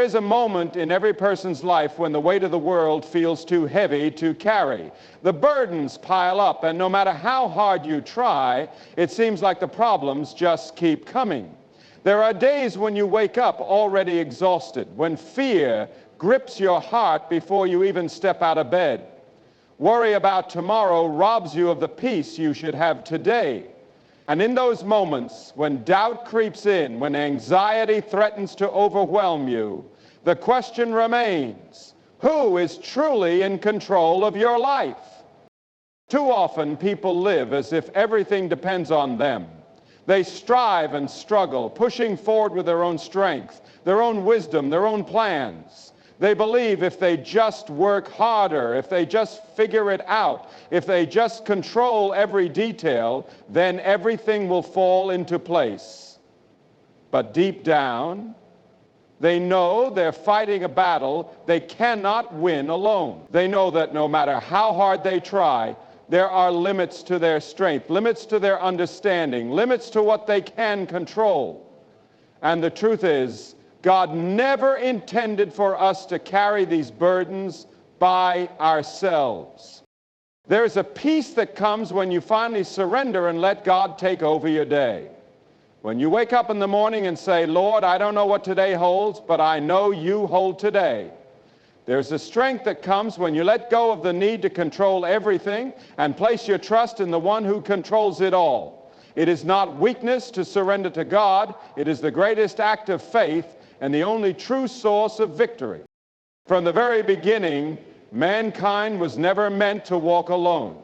is a moment in every person's life when the weight of the world feels too heavy to carry. The burdens pile up, and no matter how hard you try, it seems like the problems just keep coming. There are days when you wake up already exhausted, when fear grips your heart before you even step out of bed. Worry about tomorrow robs you of the peace you should have today. And in those moments when doubt creeps in, when anxiety threatens to overwhelm you, the question remains, who is truly in control of your life? Too often people live as if everything depends on them. They strive and struggle, pushing forward with their own strength, their own wisdom, their own plans. They believe if they just work harder, if they just figure it out, if they just control every detail, then everything will fall into place. But deep down, they know they're fighting a battle they cannot win alone. They know that no matter how hard they try, there are limits to their strength, limits to their understanding, limits to what they can control. And the truth is, God never intended for us to carry these burdens by ourselves. There's a peace that comes when you finally surrender and let God take over your day. When you wake up in the morning and say, Lord, I don't know what today holds, but I know you hold today. There's a strength that comes when you let go of the need to control everything and place your trust in the one who controls it all. It is not weakness to surrender to God. It is the greatest act of faith and the only true source of victory. From the very beginning, mankind was never meant to walk alone.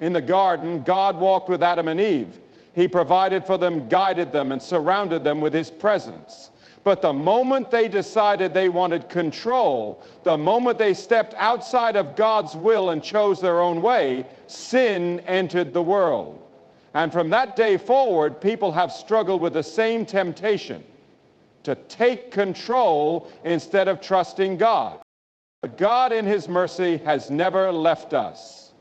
In the garden, God walked with Adam and Eve. He provided for them, guided them, and surrounded them with his presence. But the moment they decided they wanted control, the moment they stepped outside of God's will and chose their own way, sin entered the world. And from that day forward, people have struggled with the same temptation, to take control instead of trusting God. But God in his mercy has never left us.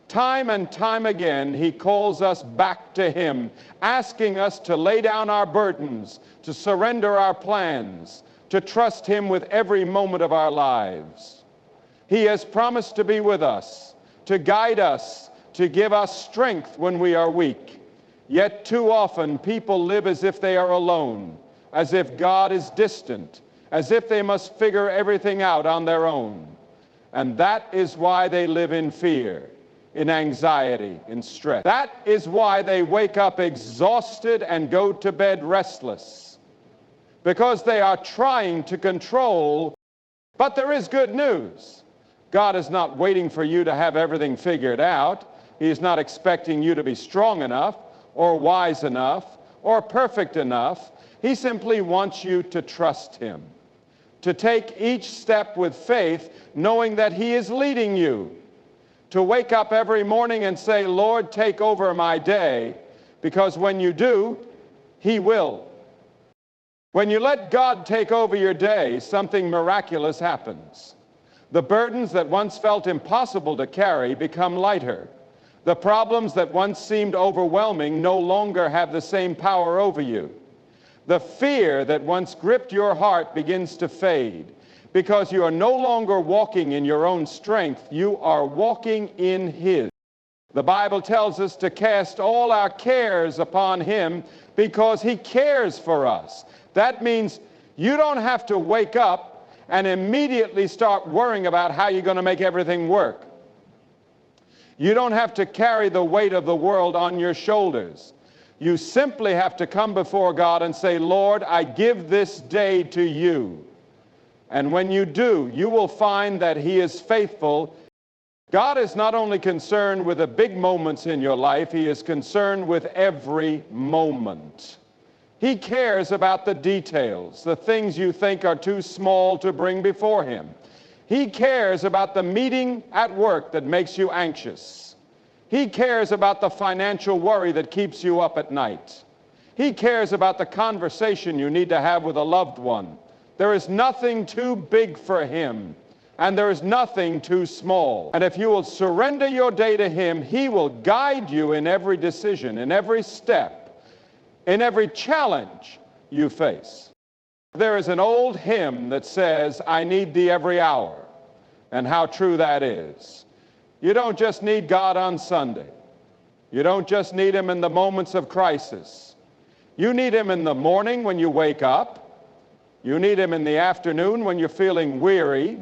Time and time again, he calls us back to him, asking us to lay down our burdens, to surrender our plans, to trust him with every moment of our lives. He has promised to be with us, to guide us, to give us strength when we are weak. Yet too often, people live as if they are alone, as if God is distant, as if they must figure everything out on their own. And that is why they live in fear, in anxiety, in stress. That is why they wake up exhausted and go to bed restless, because they are trying to control. But there is good news. God is not waiting for you to have everything figured out. He is not expecting you to be strong enough or wise enough or perfect enough. He simply wants you to trust him, to take each step with faith, knowing that he is leading you, to wake up every morning and say, Lord, take over my day, because when you do, he will. When you let God take over your day, something miraculous happens. The burdens that once felt impossible to carry become lighter. The problems that once seemed overwhelming no longer have the same power over you. The fear that once gripped your heart begins to fade, because you are no longer walking in your own strength, you are walking in his. The Bible tells us to cast all our cares upon him because he cares for us. That means you don't have to wake up and immediately start worrying about how you're going to make everything work. You don't have to carry the weight of the world on your shoulders. You simply have to come before God and say, Lord, I give this day to you. And when you do, you will find that he is faithful. God is not only concerned with the big moments in your life, he is concerned with every moment. He cares about the details, the things you think are too small to bring before him. He cares about the meeting at work that makes you anxious. He cares about the financial worry that keeps you up at night. He cares about the conversation you need to have with a loved one. There is nothing too big for him, and there is nothing too small. And if you will surrender your day to him, he will guide you in every decision, in every step, in every challenge you face. There is an old hymn that says, "I need thee every hour," and how true that is. You don't just need God on Sunday. You don't just need him in the moments of crisis. You need him in the morning when you wake up. You need him in the afternoon when you're feeling weary.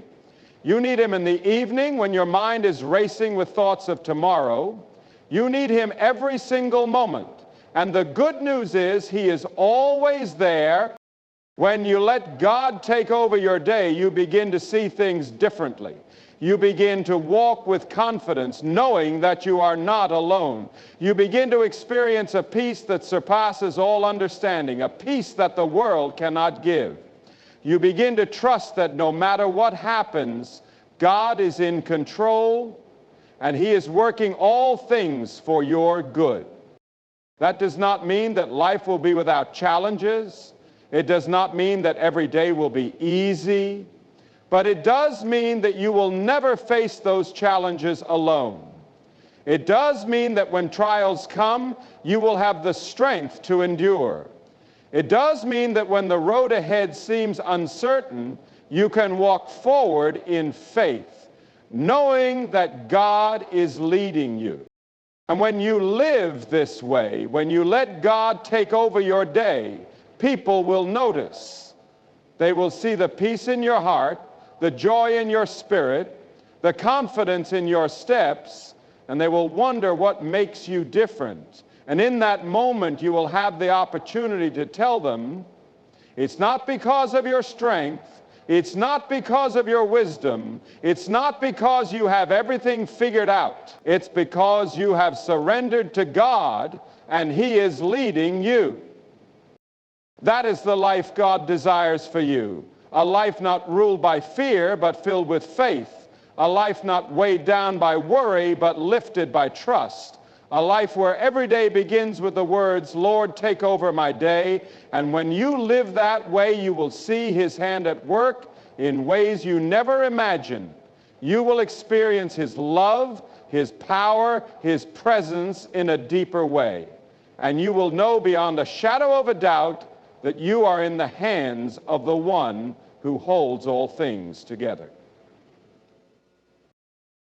You need him in the evening when your mind is racing with thoughts of tomorrow. You need him every single moment. And the good news is he is always there. When you let God take over your day, you begin to see things differently. You begin to walk with confidence, knowing that you are not alone. You begin to experience a peace that surpasses all understanding, a peace that the world cannot give. You begin to trust that no matter what happens, God is in control and he is working all things for your good. That does not mean that life will be without challenges. It does not mean that every day will be easy. But it does mean that you will never face those challenges alone. It does mean that when trials come, you will have the strength to endure. It does mean that when the road ahead seems uncertain, you can walk forward in faith, knowing that God is leading you. And when you live this way, when you let God take over your day, people will notice. They will see the peace in your heart, the joy in your spirit, the confidence in your steps, and they will wonder what makes you different. And in that moment, you will have the opportunity to tell them, it's not because of your strength, it's not because of your wisdom, it's not because you have everything figured out. It's because you have surrendered to God and he is leading you. That is the life God desires for you. A life not ruled by fear, but filled with faith. A life not weighed down by worry, but lifted by trust. A life where every day begins with the words, "Lord, take over my day." And when you live that way, you will see his hand at work in ways you never imagined. You will experience his love, his power, his presence in a deeper way. And you will know beyond a shadow of a doubt that you are in the hands of the one who holds all things together.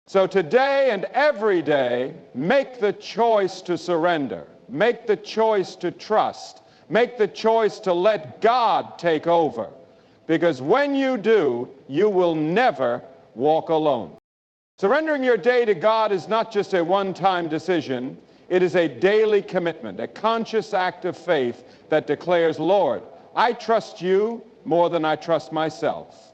So today and every day, make the choice to surrender. Make the choice to trust. Make the choice to let God take over. Because when you do, you will never walk alone. Surrendering your day to God is not just a one-time decision. It is a daily commitment, a conscious act of faith that declares, "Lord, I trust you more than I trust myself."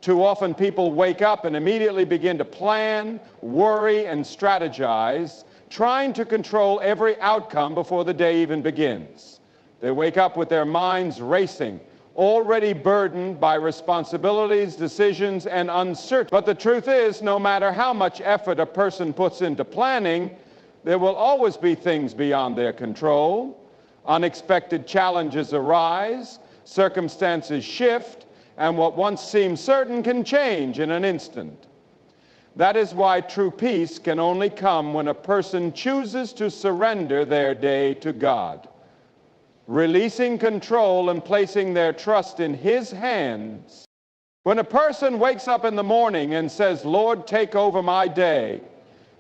Too often people wake up and immediately begin to plan, worry, and strategize, trying to control every outcome before the day even begins. They wake up with their minds racing, already burdened by responsibilities, decisions, and uncertainty. But the truth is, no matter how much effort a person puts into planning, there will always be things beyond their control. Unexpected challenges arise, circumstances shift, and what once seemed certain can change in an instant. That is why true peace can only come when a person chooses to surrender their day to God, releasing control and placing their trust in his hands. When a person wakes up in the morning and says, "Lord, take over my day,"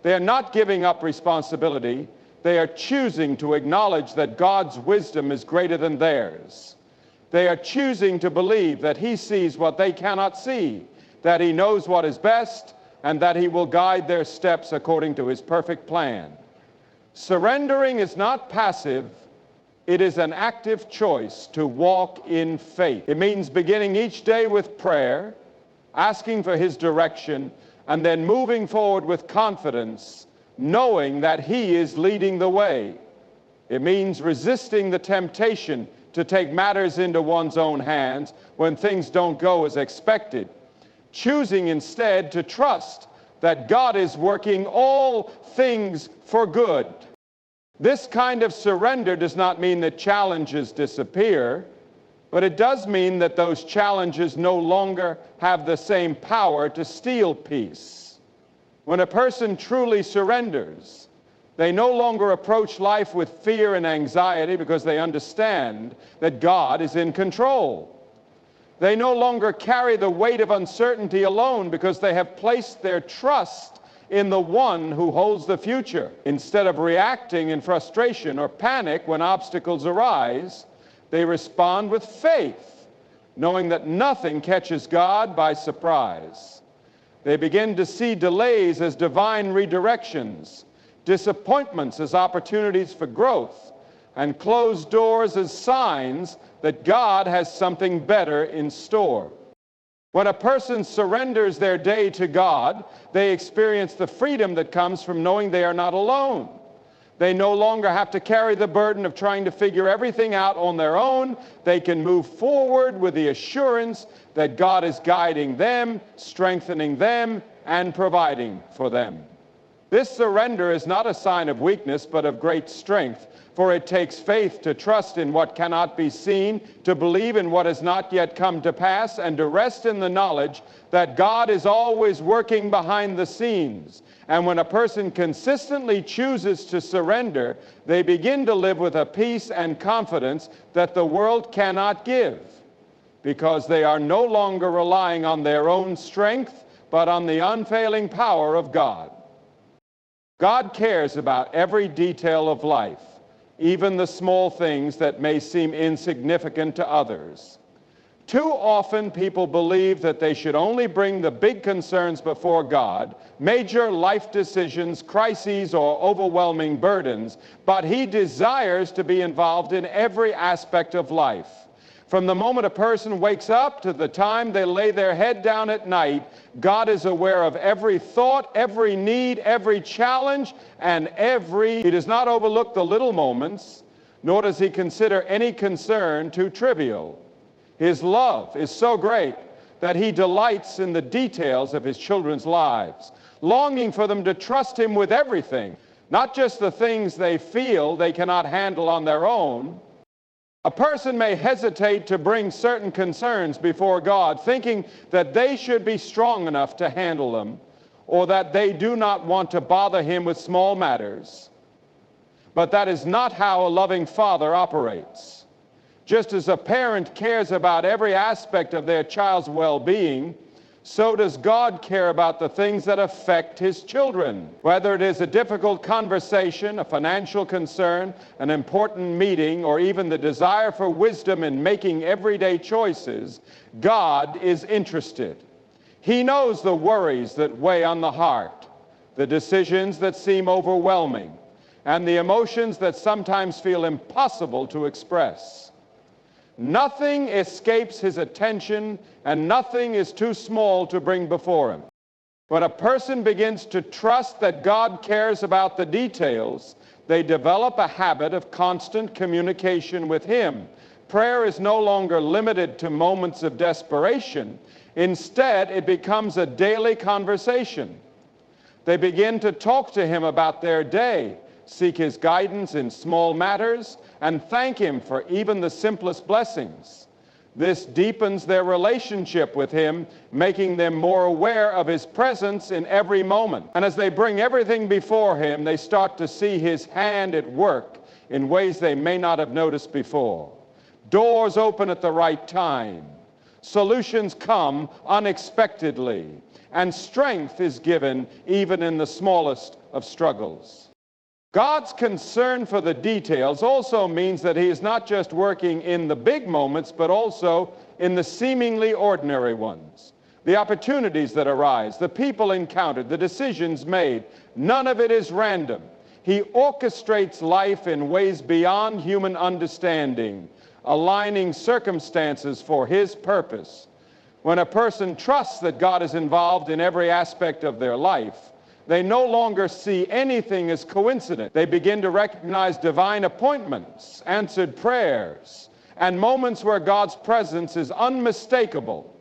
they are not giving up responsibility. They are choosing to acknowledge that God's wisdom is greater than theirs. They are choosing to believe that he sees what they cannot see, that he knows what is best, and that he will guide their steps according to his perfect plan. Surrendering is not passive. It is an active choice to walk in faith. It means beginning each day with prayer, asking for his direction, and then moving forward with confidence, knowing that he is leading the way. It means resisting the temptation to take matters into one's own hands when things don't go as expected, choosing instead to trust that God is working all things for good. This kind of surrender does not mean that challenges disappear, but it does mean that those challenges no longer have the same power to steal peace. When a person truly surrenders, they no longer approach life with fear and anxiety because they understand that God is in control. They no longer carry the weight of uncertainty alone because they have placed their trust in the one who holds the future. Instead of reacting in frustration or panic when obstacles arise, they respond with faith, knowing that nothing catches God by surprise. They begin to see delays as divine redirections, disappointments as opportunities for growth, and closed doors as signs that God has something better in store. When a person surrenders their day to God, they experience the freedom that comes from knowing they are not alone. They no longer have to carry the burden of trying to figure everything out on their own. They can move forward with the assurance that God is guiding them, strengthening them, and providing for them. This surrender is not a sign of weakness, but of great strength, for it takes faith to trust in what cannot be seen, to believe in what has not yet come to pass, and to rest in the knowledge that God is always working behind the scenes. And when a person consistently chooses to surrender, they begin to live with a peace and confidence that the world cannot give, because they are no longer relying on their own strength, but on the unfailing power of God. God cares about every detail of life, even the small things that may seem insignificant to others. Too often people believe that they should only bring the big concerns before God, major life decisions, crises, or overwhelming burdens, but He desires to be involved in every aspect of life. From the moment a person wakes up to the time they lay their head down at night, God is aware of every thought, every need, every challenge, and He does not overlook the little moments, nor does He consider any concern too trivial. His love is so great that He delights in the details of His children's lives, longing for them to trust Him with everything, not just the things they feel they cannot handle on their own. A person may hesitate to bring certain concerns before God, thinking that they should be strong enough to handle them, or that they do not want to bother Him with small matters. But that is not how a loving Father operates. Just as a parent cares about every aspect of their child's well-being, so does God care about the things that affect His children. Whether it is a difficult conversation, a financial concern, an important meeting, or even the desire for wisdom in making everyday choices, God is interested. He knows the worries that weigh on the heart, the decisions that seem overwhelming, and the emotions that sometimes feel impossible to express. Nothing escapes His attention, and nothing is too small to bring before Him. When a person begins to trust that God cares about the details, they develop a habit of constant communication with Him. Prayer is no longer limited to moments of desperation. Instead, it becomes a daily conversation. They begin to talk to Him about their day, seek His guidance in small matters, and thank Him for even the simplest blessings. This deepens their relationship with Him, making them more aware of His presence in every moment. And as they bring everything before Him, they start to see His hand at work in ways they may not have noticed before. Doors open at the right time. Solutions come unexpectedly. And strength is given even in the smallest of struggles. God's concern for the details also means that He is not just working in the big moments, but also in the seemingly ordinary ones. The opportunities that arise, the people encountered, the decisions made, none of it is random. He orchestrates life in ways beyond human understanding, aligning circumstances for His purpose. When a person trusts that God is involved in every aspect of their life, they no longer see anything as coincident. They begin to recognize divine appointments, answered prayers, and moments where God's presence is unmistakable.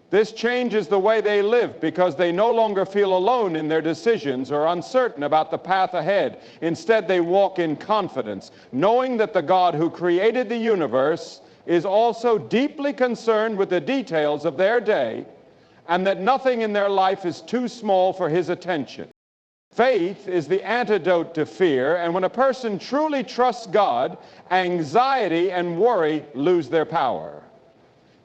This changes the way they live because they no longer feel alone in their decisions or uncertain about the path ahead. Instead, they walk in confidence, knowing that the God who created the universe is also deeply concerned with the details of their day, and that nothing in their life is too small for His attention. Faith is the antidote to fear, and when a person truly trusts God, anxiety and worry lose their power.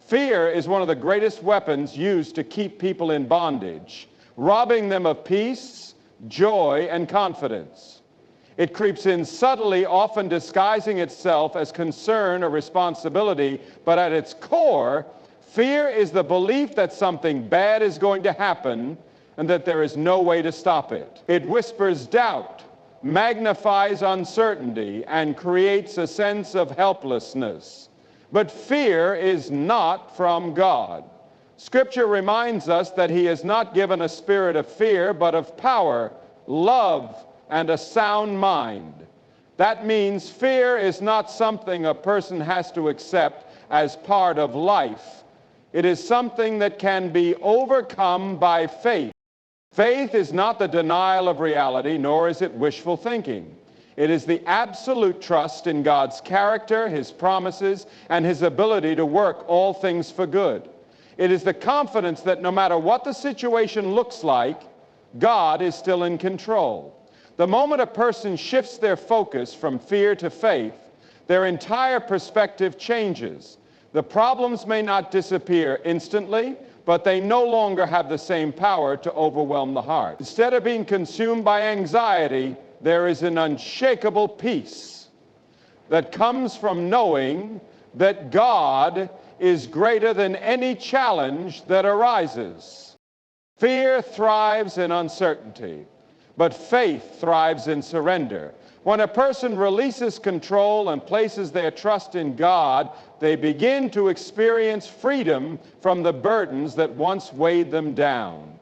Fear is one of the greatest weapons used to keep people in bondage, robbing them of peace, joy, and confidence. It creeps in subtly, often disguising itself as concern or responsibility, but at its core, fear is the belief that something bad is going to happen and that there is no way to stop it. It whispers doubt, magnifies uncertainty, and creates a sense of helplessness. But fear is not from God. Scripture reminds us that He has not given a spirit of fear, but of power, love, and a sound mind. That means fear is not something a person has to accept as part of life. It is something that can be overcome by faith. Faith is not the denial of reality, nor is it wishful thinking. It is the absolute trust in God's character, His promises, and His ability to work all things for good. It is the confidence that no matter what the situation looks like, God is still in control. The moment a person shifts their focus from fear to faith, their entire perspective changes. The problems may not disappear instantly, but they no longer have the same power to overwhelm the heart. Instead of being consumed by anxiety, there is an unshakable peace that comes from knowing that God is greater than any challenge that arises. Fear thrives in uncertainty, but faith thrives in surrender. When a person releases control and places their trust in God, they begin to experience freedom from the burdens that once weighed them down.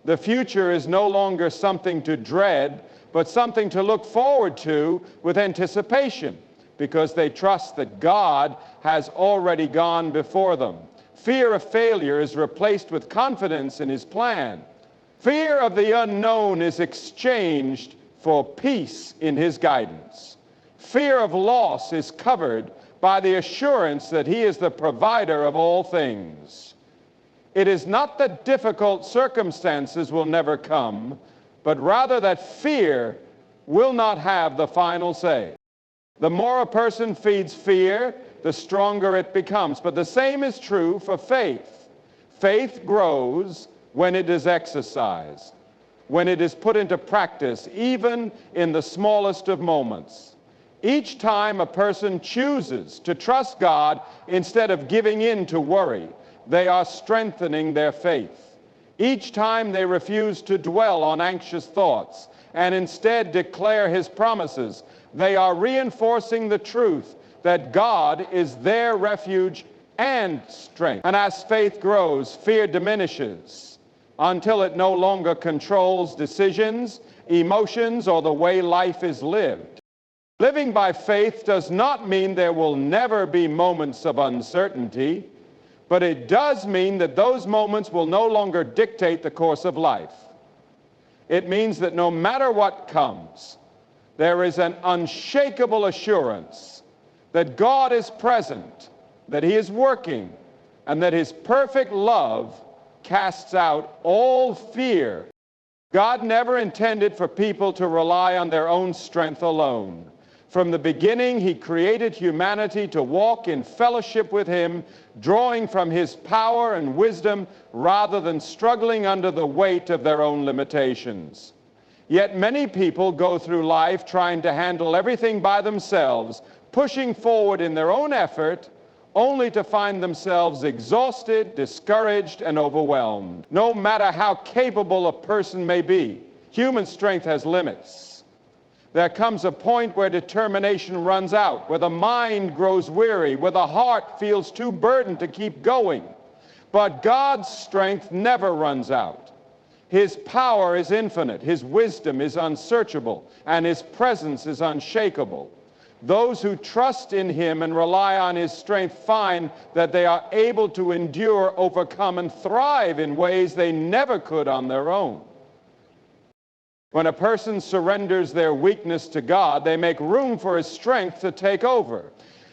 The future is no longer something to dread, but something to look forward to with anticipation, because they trust that God has already gone before them. Fear of failure is replaced with confidence in His plan. Fear of the unknown is exchanged for peace in His guidance. Fear of loss is covered by the assurance that He is the provider of all things. It is not that difficult circumstances will never come, but rather that fear will not have the final say. The more a person feeds fear, the stronger it becomes. But the same is true for faith. Faith grows when it is exercised, when it is put into practice, even in the smallest of moments. Each time a person chooses to trust God instead of giving in to worry, they are strengthening their faith. Each time they refuse to dwell on anxious thoughts and instead declare His promises, they are reinforcing the truth that God is their refuge and strength. And as faith grows, fear diminishes until it no longer controls decisions, emotions, or the way life is lived. Living by faith does not mean there will never be moments of uncertainty, but it does mean that those moments will no longer dictate the course of life. It means that no matter what comes, there is an unshakable assurance that God is present, that He is working, and that His perfect love casts out all fear. God never intended for people to rely on their own strength alone. From the beginning, He created humanity to walk in fellowship with Him, drawing from His power and wisdom rather than struggling under the weight of their own limitations. Yet many people go through life trying to handle everything by themselves, pushing forward in their own effort, only to find themselves exhausted, discouraged, and overwhelmed. No matter how capable a person may be, human strength has limits. There comes a point where determination runs out, where the mind grows weary, where the heart feels too burdened to keep going. But God's strength never runs out. His power is infinite, His wisdom is unsearchable, and His presence is unshakable. Those who trust in Him and rely on His strength find that they are able to endure, overcome, and thrive in ways they never could on their own. When a person surrenders their weakness to God, they make room for His strength to take over.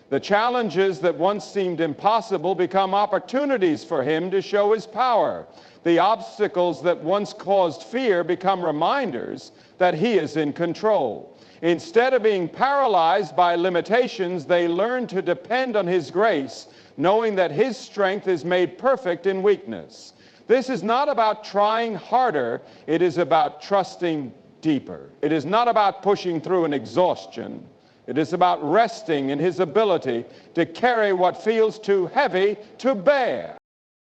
The challenges that once seemed impossible become opportunities for Him to show His power. The obstacles that once caused fear become reminders that He is in control. Instead of being paralyzed by limitations, they learn to depend on His grace knowing that his strength is made perfect in weakness. This is not about trying harder, it is about trusting deeper. It is not about pushing through an exhaustion. It is about resting in his ability to carry what feels too heavy to bear.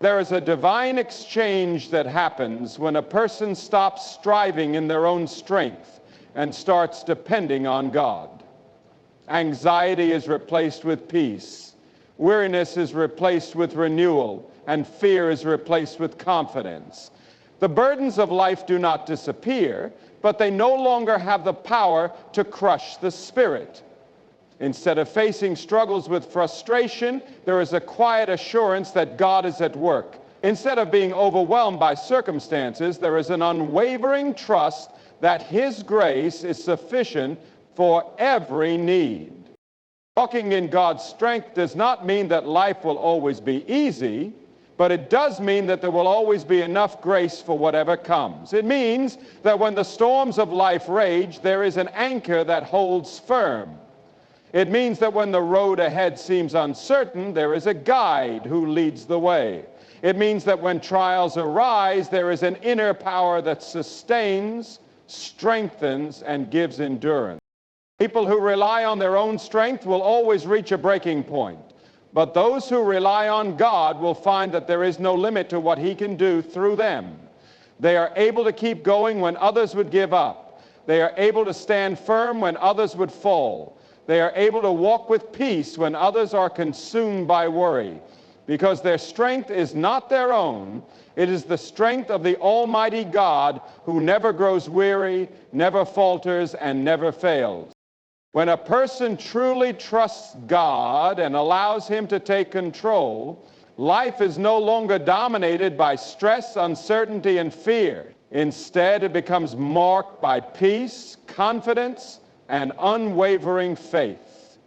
There is a divine exchange that happens when a person stops striving in their own strength and starts depending on God. Anxiety is replaced with peace. Weariness is replaced with renewal, and fear is replaced with confidence. The burdens of life do not disappear, but they no longer have the power to crush the spirit. Instead of facing struggles with frustration, there is a quiet assurance that God is at work. Instead of being overwhelmed by circumstances, there is an unwavering trust that his grace is sufficient for every need. Walking in God's strength does not mean that life will always be easy, but it does mean that there will always be enough grace for whatever comes. It means that when the storms of life rage, there is an anchor that holds firm. It means that when the road ahead seems uncertain, there is a guide who leads the way. It means that when trials arise, there is an inner power that sustains, strengthens, and gives endurance. People who rely on their own strength will always reach a breaking point. But those who rely on God will find that there is no limit to what he can do through them. They are able to keep going when others would give up. They are able to stand firm when others would fall. They are able to walk with peace when others are consumed by worry, because their strength is not their own. It is the strength of the Almighty God who never grows weary, never falters, and never fails. When a person truly trusts God and allows him to take control, life is no longer dominated by stress, uncertainty, and fear. Instead, it becomes marked by peace, confidence, and unwavering faith.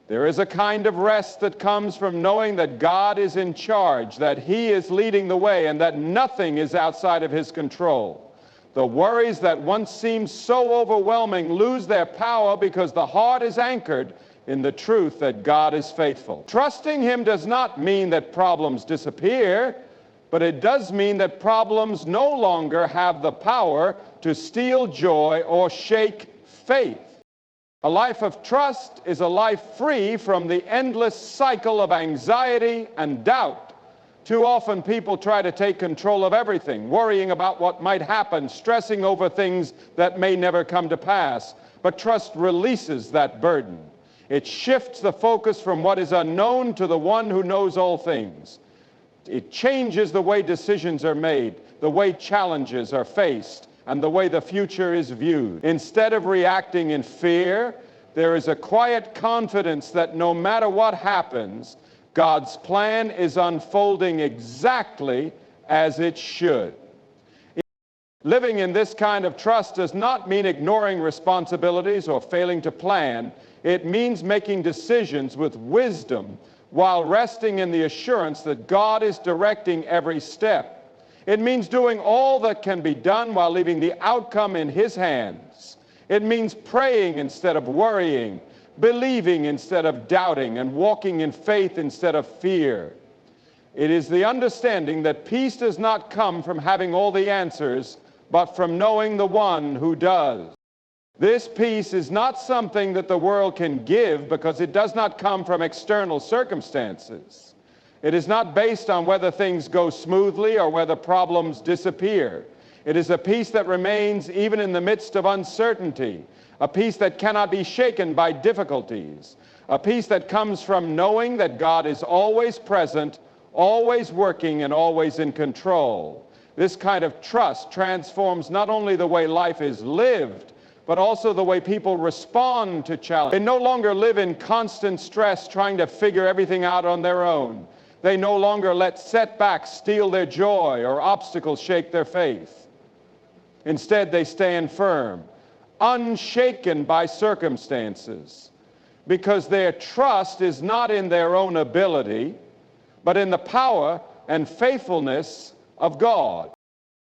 There is a kind of rest that comes from knowing that God is in charge, that he is leading the way, and that nothing is outside of his control. The worries that once seemed so overwhelming lose their power because the heart is anchored in the truth that God is faithful. Trusting him does not mean that problems disappear, but it does mean that problems no longer have the power to steal joy or shake faith. A life of trust is a life free from the endless cycle of anxiety and doubt. Too often people try to take control of everything, worrying about what might happen, stressing over things that may never come to pass. But trust releases that burden. It shifts the focus from what is unknown to the one who knows all things. It changes the way decisions are made, the way challenges are faced, and the way the future is viewed. Instead of reacting in fear, there is a quiet confidence that no matter what happens, God's plan is unfolding exactly as it should. Living in this kind of trust does not mean ignoring responsibilities or failing to plan. It means making decisions with wisdom while resting in the assurance that God is directing every step. It means doing all that can be done while leaving the outcome in his hands. It means praying instead of worrying, believing instead of doubting, and walking in faith instead of fear. It is the understanding that peace does not come from having all the answers, but from knowing the one who does. This peace is not something that the world can give because it does not come from external circumstances. It is not based on whether things go smoothly or whether problems disappear. It is a peace that remains even in the midst of uncertainty, a peace that cannot be shaken by difficulties, a peace that comes from knowing that God is always present, always working, and always in control. This kind of trust transforms not only the way life is lived, but also the way people respond to challenge. They no longer live in constant stress trying to figure everything out on their own. They no longer let setbacks steal their joy or obstacles shake their faith. Instead, they stand firm, unshaken by circumstances, because their trust is not in their own ability, but in the power and faithfulness of God.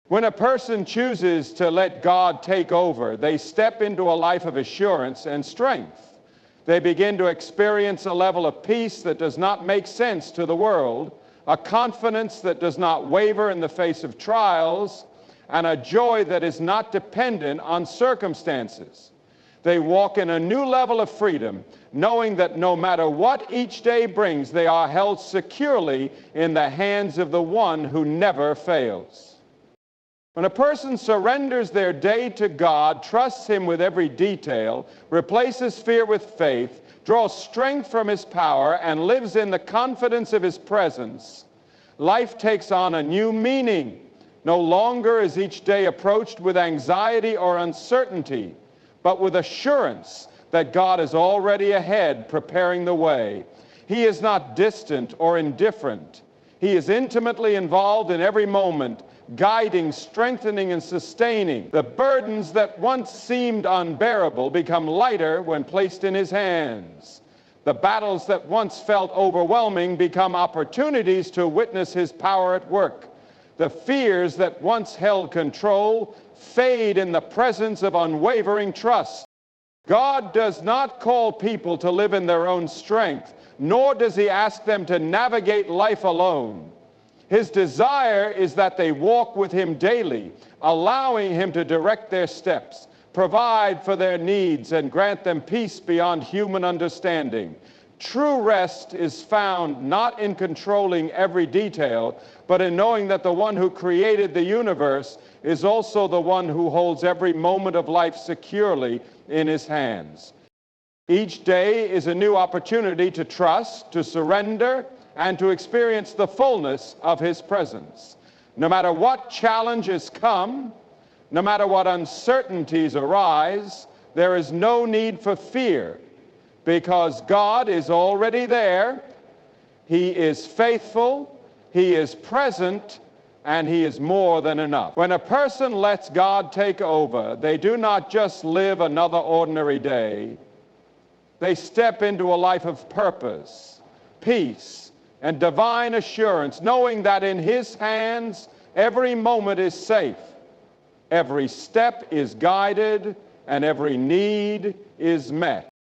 When a person chooses to let God take over, they step into a life of assurance and strength. They begin to experience a level of peace that does not make sense to the world, a confidence that does not waver in the face of trials, and a joy that is not dependent on circumstances. They walk in a new level of freedom, knowing that no matter what each day brings, they are held securely in the hands of the one who never fails. When a person surrenders their day to God, trusts Him with every detail, replaces fear with faith, draws strength from His power, and lives in the confidence of His presence, life takes on a new meaning. No longer is each day approached with anxiety or uncertainty, but with assurance that God is already ahead, preparing the way. He is not distant or indifferent. He is intimately involved in every moment, guiding, strengthening, and sustaining. The burdens that once seemed unbearable become lighter when placed in His hands. The battles that once felt overwhelming become opportunities to witness His power at work. The fears that once held control fade in the presence of unwavering trust. God does not call people to live in their own strength, nor does He ask them to navigate life alone. His desire is that they walk with Him daily, allowing Him to direct their steps, provide for their needs, and grant them peace beyond human understanding. True rest is found not in controlling every detail, but in knowing that the one who created the universe is also the one who holds every moment of life securely in His hands. Each day is a new opportunity to trust, to surrender, and to experience the fullness of His presence. No matter what challenges come, no matter what uncertainties arise, there is no need for fear, because God is already there. He is faithful, He is present, and He is more than enough. When a person lets God take over, they do not just live another ordinary day. They step into a life of purpose, peace, and divine assurance, knowing that in His hands every moment is safe, every step is guided, and every need is met.